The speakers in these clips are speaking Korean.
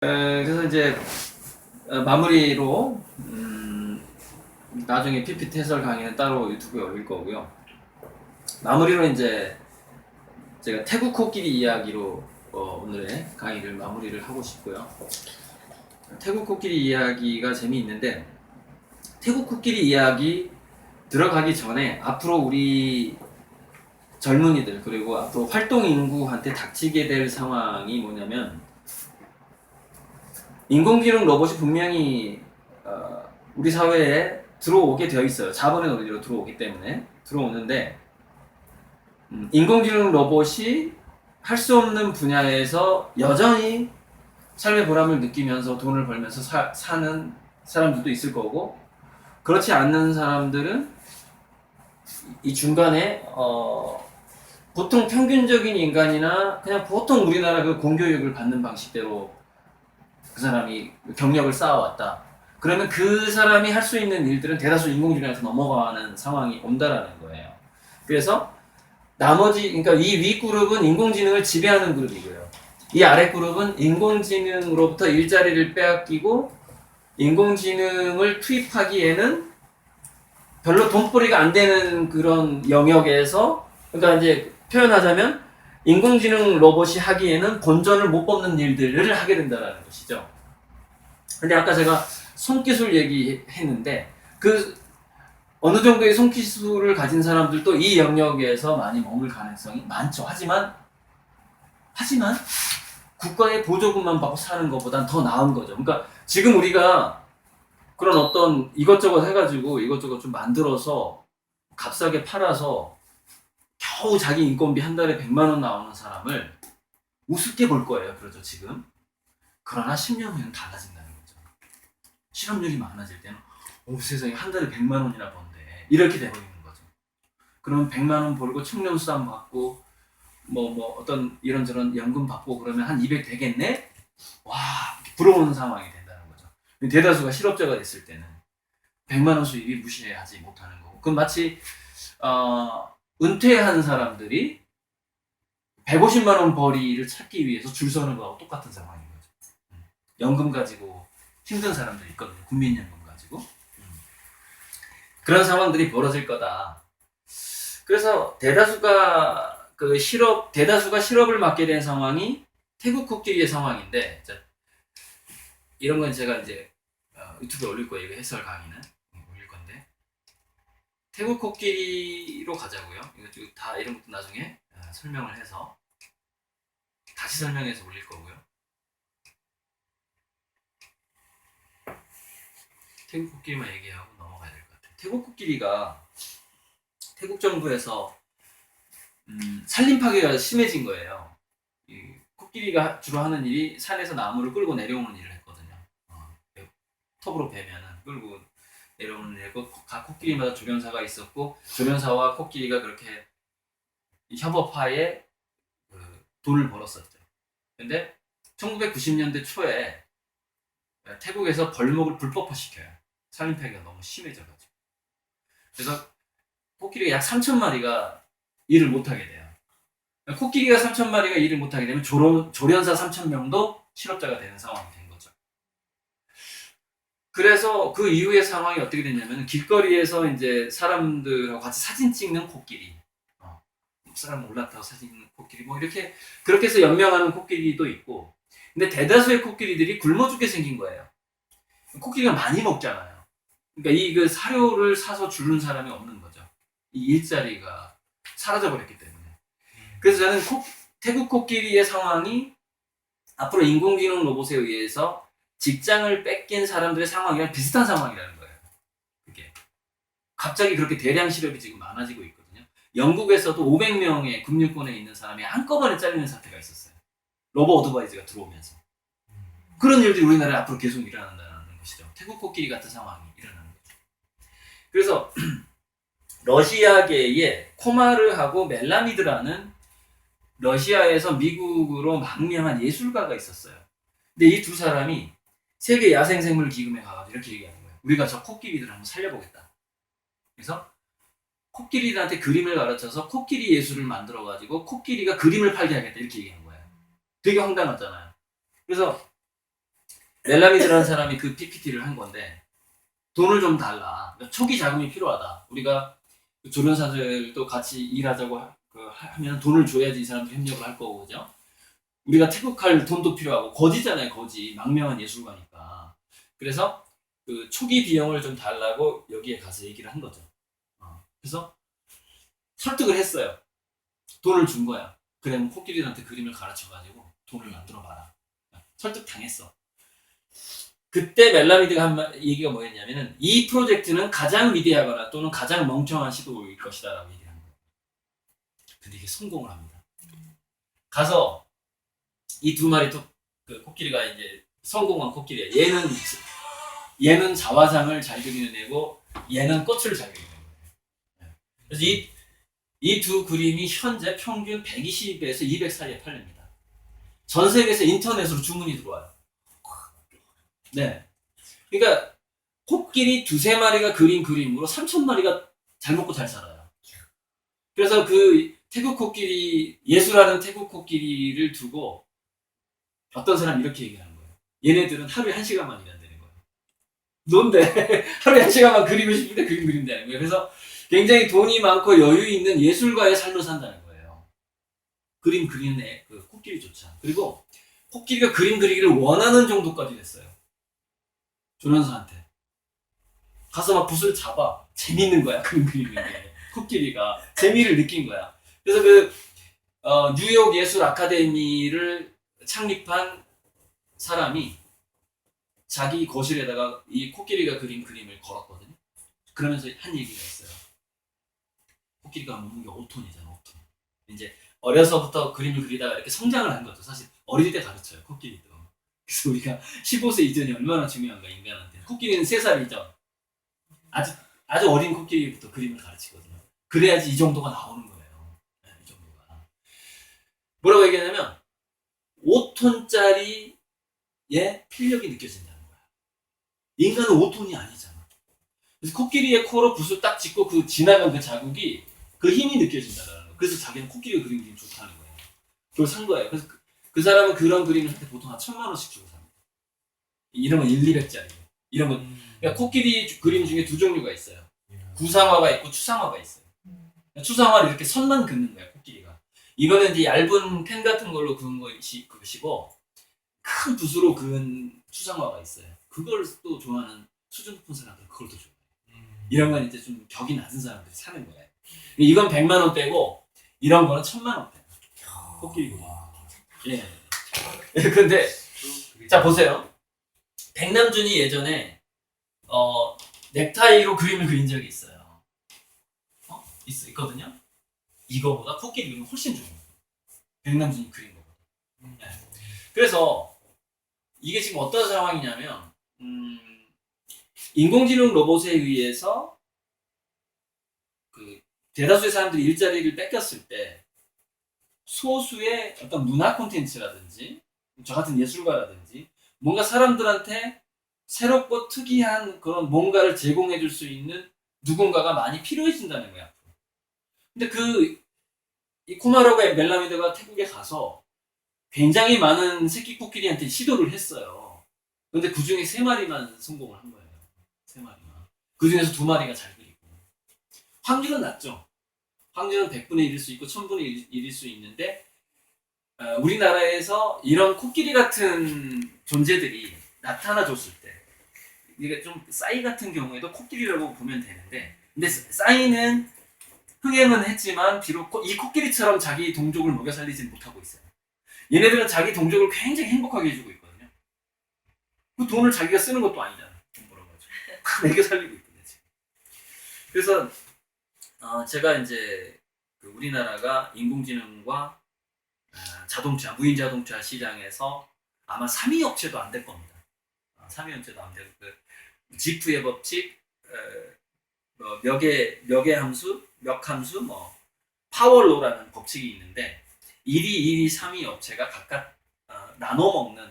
그래서 이제 마무리로 나중에 PPT 해설 강의는 따로 유튜브에 올릴 거고요. 마무리로 이제 제가 태국 코끼리 이야기로 오늘의 강의를 마무리를 하고 싶고요. 태국 코끼리 이야기가 재미있는데 태국 코끼리 이야기 들어가기 전에 앞으로 우리 젊은이들 그리고 앞으로 활동 인구한테 닥치게 될 상황이 뭐냐면 인공지능 로봇이 분명히 우리 사회에 들어오게 되어 있어요. 자본의 논리로 들어오기 때문에 들어오는데 인공지능 로봇이 할 수 없는 분야에서 여전히 삶의 보람을 느끼면서 돈을 벌면서 사는 사람들도 있을 거고 그렇지 않는 사람들은 이 중간에 보통 평균적인 인간이나 그냥 보통 우리나라 그 공교육을 받는 방식대로 그 사람이 경력을 쌓아왔다. 그러면 그 사람이 할 수 있는 일들은 대다수 인공지능한테 넘어가는 상황이 온다라는 거예요. 그래서 나머지, 그러니까 이 위 그룹은 인공지능을 지배하는 그룹이고요. 이 아래 그룹은 인공지능으로부터 일자리를 빼앗기고 인공지능을 투입하기에는 별로 돈벌이가 안 되는 그런 영역에서, 그러니까 이제 표현하자면 인공지능 로봇이 하기에는 본전을 못 뽑는 일들을 하게 된다는 것이죠. 근데 아까 제가 손기술 얘기했는데 그 어느 정도의 손기술을 가진 사람들도 이 영역에서 많이 머물 가능성이 많죠. 하지만 국가의 보조금만 받고 사는 것보단 더 나은 거죠. 그러니까 지금 우리가 그런 어떤 이것저것 해가지고 이것저것 좀 만들어서 값싸게 팔아서 겨우 자기 인건비 한 달에 100만 원 나오는 사람을 우습게 볼 거예요. 그러죠, 지금. 그러나 10년 후에는 달라진다는 거죠. 실업률이 많아질 때는 세상에 한 달에 100만 원이나 번대. 이렇게 돼버리는 거죠. 그러면 100만 원 벌고 청년수당 받고 어떤 이런저런 연금 받고 그러면 한 200 되겠네? 와, 부러운 상황이 된다는 거죠. 대다수가 실업자가 됐을 때는 100만 원 수입이 무시하지 못하는 거고. 그건 마치 은퇴한 사람들이 150만 원 벌이를 찾기 위해서 줄 서는 거하고 똑같은 상황인 거죠. 연금 가지고 힘든 사람들이 있거든요. 국민연금 가지고. 그런 상황들이 벌어질 거다. 그래서 대다수가 실업을 맞게 된 상황이 태국 코끼리의 상황인데, 이런 건 제가 이제 유튜브에 올릴 거예요. 해설 강의는 올릴 건데, 태국 코끼리로 가자고요. 이거 다 이런 것도 나중에 설명을 해서 다시 설명해서 올릴 거고요. 태국 코끼리만 얘기하고 넘어가야 될 것 같아요. 태국 코끼리가 태국 정부에서 산림 파괴가 심해진 거예요. 이 코끼리가 주로 하는 일이 산에서 나무를 끌고 내려오는 일을 했거든요. 톱으로 베면은 끌고 내려오는 일이고 각 코끼리마다 조련사가 있었고 조련사와 코끼리가 그렇게 협업하에 돈을 벌었었죠. 근데 1990년대 초에 태국에서 벌목을 불법화시켜요. 산림 파괴가 너무 심해져가지고. 그래서 코끼리가 약 3,000마리가 일을 못하게 돼요. 코끼리가 3,000마리가 일을 못하게 되면 조련사 3,000명도 실업자가 되는 상황이 된 거죠. 그래서 그 이후의 상황이 어떻게 됐냐면 길거리에서 이제 사람들하고 같이 사진 찍는 코끼리, 사람 올라타고 사진 찍는 코끼리, 이렇게 그렇게 해서 연명하는 코끼리도 있고, 근데 대다수의 코끼리들이 굶어 죽게 생긴 거예요. 코끼리가 많이 먹잖아요. 그러니까 그 사료를 사서 주는 사람이 없는 거죠. 이 일자리가 사라져버렸기 때문에. 그래서 저는 태국 코끼리의 상황이 앞으로 인공지능 로봇에 의해서 직장을 뺏긴 사람들의 상황이랑 비슷한 상황이라는 거예요. 그게 갑자기 그렇게 대량 실업이 지금 많아지고 있거든요. 영국에서도 500명의 금융권에 있는 사람이 한꺼번에 잘리는 사태가 있었어요. 로봇 어드바이즈가 들어오면서. 그런 일들이 우리나라에 앞으로 계속 일어난다는 것이죠. 태국 코끼리 같은 상황이 일어나는 거죠. 그래서 러시아계의 코마르하고 멜라미드라는 러시아에서 미국으로 망명한 예술가가 있었어요. 근데 이 두 사람이 세계 야생생물 기금에 가서 이렇게 얘기하는 거예요. 우리가 저 코끼리들을 한번 살려보겠다. 그래서 코끼리들한테 그림을 가르쳐서 코끼리 예술을 만들어가지고 코끼리가 그림을 팔게 하겠다 이렇게 얘기한 거예요. 되게 황당하잖아요. 그래서 멜라미드라는 사람이 그 PPT를 한 건데 돈을 좀 달라. 그러니까 초기 자금이 필요하다. 우리가 조련사들도 같이 일하자고 하면 돈을 줘야지 이 사람들 협력을 할 거고, 그죠? 우리가 태국할 돈도 필요하고, 거지잖아요, 거지. 망명한 예술가니까. 그래서 그 초기 비용을 좀 달라고 여기에 가서 얘기를 한 거죠. 그래서 설득을 했어요. 돈을 준 거야. 그래, 코끼리한테 그림을 가르쳐가지고 돈을 만들어 봐라. 설득 당했어. 그때 멜라미드가 한 얘기가 뭐였냐면은 이 프로젝트는 가장 위대하거나 또는 가장 멍청한 시도일 것이다라고 얘기를 한 거예요. 근데 이게 성공을 합니다. 가서 이 두 마리 그 코끼리가 이제 성공한 코끼리야. 얘는 자화상을 잘 그리는 애고 얘는 꽃을 잘 그리는 거예요. 그래서 이 두 그림이 현재 평균 120에서 200 사이에 팔립니다. 전 세계에서 인터넷으로 주문이 들어와요. 네. 그러니까 코끼리 두세 마리가 그린 그림으로 3,000마리가 잘 먹고 잘 살아요. 그래서 그 태국 코끼리, 예술하는 태국 코끼리를 두고 어떤 사람이 이렇게 얘기하는 거예요. 얘네들은 하루에 1시간만 일한다는 거예요. 넌데 하루에 1시간만 그리고 싶은데 그림 그린다는 거예요. 그래서 굉장히 돈이 많고 여유 있는 예술가의 삶을 산다는 거예요. 그림 그리는 그 코끼리조차. 그리고 코끼리가 그림 그리기를 원하는 정도까지 됐어요. 조련사한테. 가서 막 붓을 잡아. 재밌는 거야, 그림 그리는 게. 코끼리가. 재미를 느낀 거야. 그래서 뉴욕 예술 아카데미를 창립한 사람이 자기 거실에다가 이 코끼리가 그린 그림을 걸었거든요. 그러면서 한 얘기가 있어요. 코끼리가 몸무게 5톤이잖아, 5톤. 이제 어려서부터 그림을 그리다가 이렇게 성장을 한 거죠. 사실 어릴 때 가르쳐요, 코끼리도. 그래서 우리가 15세 이전이 얼마나 중요한가, 인간한테. 코끼리는 3살 이전. 아주 어린 코끼리부터 그림을 가르치거든요. 그래야지 이 정도가 나오는 거예요. 네, 이 정도가. 뭐라고 얘기하냐면 5톤짜리의 필력이 느껴진다는 거야. 인간은 5톤이 아니잖아. 그래서 코끼리의 코로 붓을 딱 짚고 그 지나간 그 자국이 그 힘이 느껴진다는 거야. 그래서 자기는 코끼리가 그린 그림이 좋다는 거예요. 그걸 산 거예요. 그래서 그 사람은 그런 그림을 할 때 보통 한 1,000만 원씩 주고 삽니다. 이런 건 1, 200짜리. 이런 건. 그러니까 코끼리 그림 중에 두 종류가 있어요. 구상화가 있고 추상화가 있어요. 추상화를 이렇게 선만 긋는 거예요, 코끼리가. 이거는 이제 얇은 펜 같은 걸로 그은 것이고, 큰 붓으로 그은 추상화가 있어요. 그걸 또 좋아하는 수준 높은 사람들은 그걸 더 좋아해요. 이런 건 이제 좀 격이 낮은 사람들이 사는 거예요. 이건 100만 원대고, 이런 거는 1,000만 원대. 코끼리 그림. 예. 근데, 자, 보세요. 백남준이 예전에, 넥타이로 그림을 그린 적이 있어요. 있거든요. 이거보다 코끼리 그림이 훨씬 좋은 거예요. 백남준이 그린 거보다. 네. 그래서 이게 지금 어떤 상황이냐면 인공지능 로봇에 의해서 그 대다수의 사람들이 일자리를 뺏겼을 때 소수의 어떤 문화 콘텐츠라든지 저 같은 예술가라든지 뭔가 사람들한테 새롭고 특이한 그런 뭔가를 제공해 줄 수 있는 누군가가 많이 필요해진다는 거야. 근데 이 쿠마로가 멜라미드가 태국에 가서 굉장히 많은 새끼 코끼리한테 시도를 했어요. 근데 그 중에 3마리만 성공을 한 거예요. 3마리만. 그 중에서 2마리가 잘 그리고. 확률은 낮죠. 확률은 100분의 1일 수 있고 1000분의 1일 수 있는데 우리나라에서 이런 코끼리 같은 존재들이 나타나 줬을 때 이게 좀 싸이 같은 경우에도 코끼리라고 보면 되는데 근데 싸이는 흥행은 했지만 비록 이 코끼리처럼 자기 동족을 먹여 살리진 못하고 있어요. 얘네들은 자기 동족을 굉장히 행복하게 해주고 있거든요. 그 돈을 자기가 쓰는 것도 아니잖아. 돈 벌어가지고 다 먹여 살리고 있거든요. 그래서 제가 이제 우리나라가 인공지능과 자동차, 무인 자동차 시장에서 아마 3위 업체도 안 될 겁니다. 3위 업체도 안 되고 지프의 법칙, 멱의 함수, 멱함수, 파월로라는 법칙이 있는데 1위, 2위, 3위 업체가 각각 나눠 먹는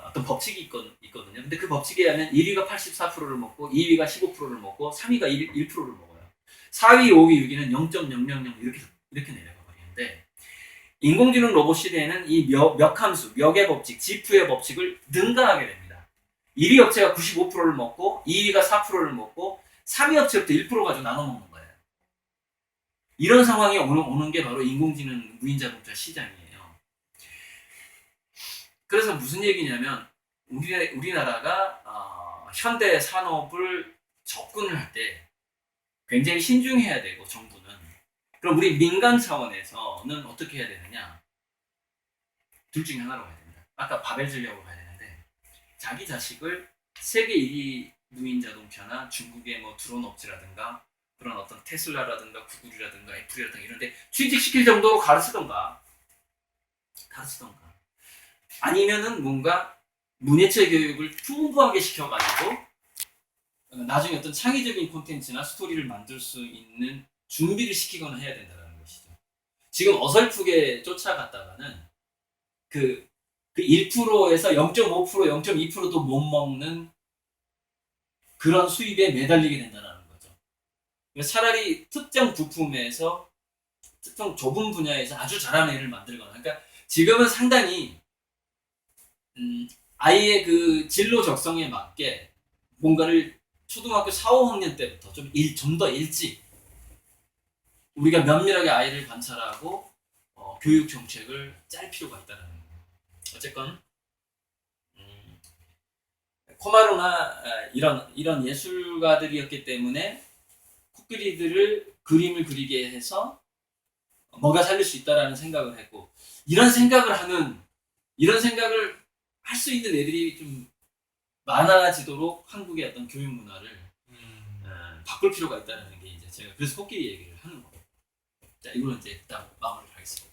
어떤 법칙이 있거든요. 근데 그 법칙에 의하면 1위가 84%를 먹고 2위가 15%를 먹고 3위가 1%를 먹어요. 4위, 5위, 6위는 0.000 이렇게 내려가 버리는데 인공지능 로봇 시대에는 이 멱함수, 멱의 법칙, 지프의 법칙을 능가하게 됩니다. 1위 업체가 95%를 먹고 2위가 4%를 먹고 3위 업체부터 1% 가지고 나눠 먹는 거예요. 이런 상황이 오는 게 바로 인공지능 무인자동차 시장이에요. 그래서 무슨 얘기냐면 우리나라가 현대 산업을 접근을 할 때 굉장히 신중해야 되고 정부는 그럼 우리 민간 차원에서는 어떻게 해야 되느냐? 둘 중에 하나로 가야 됩니다. 아까 바벨 전략으로 가야 되는데 자기 자식을 세계 1위 무인 자동차나 중국의 뭐 드론 업체라든가 그런 어떤 테슬라라든가 구글이라든가 애플이라든가 이런 데 취직시킬 정도로 가르치던가 아니면은 뭔가 문예체 교육을 풍부하게 시켜가지고 나중에 어떤 창의적인 콘텐츠나 스토리를 만들 수 있는 준비를 시키거나 해야 된다는 것이죠. 지금 어설프게 쫓아갔다가는 그 1%에서 0.5%, 0.2%도 못 먹는 그런 수입에 매달리게 된다는 거죠. 차라리 특정 부품에서 특정 좁은 분야에서 아주 잘하는 애를 만들거나 그러니까 지금은 상당히 아이의 그 진로 적성에 맞게 뭔가를 초등학교 4, 5학년 때부터 좀 더 일찍 우리가 면밀하게 아이를 관찰하고 교육 정책을 짤 필요가 있다는 거예요. 어쨌건 코마로나 이런 예술가들이었기 때문에 코끼리들을 그림을 그리게 해서 뭔가 살릴 수 있다라는 생각을 했고 이런 생각을 할 수 있는 애들이 좀 많아지도록 한국의 어떤 교육 문화를 바꿀 필요가 있다는 게 이제 제가 그래서 코끼리 얘기를 하는 거예요. 자, 이거는 이제 딱 마무리를 하겠습니다.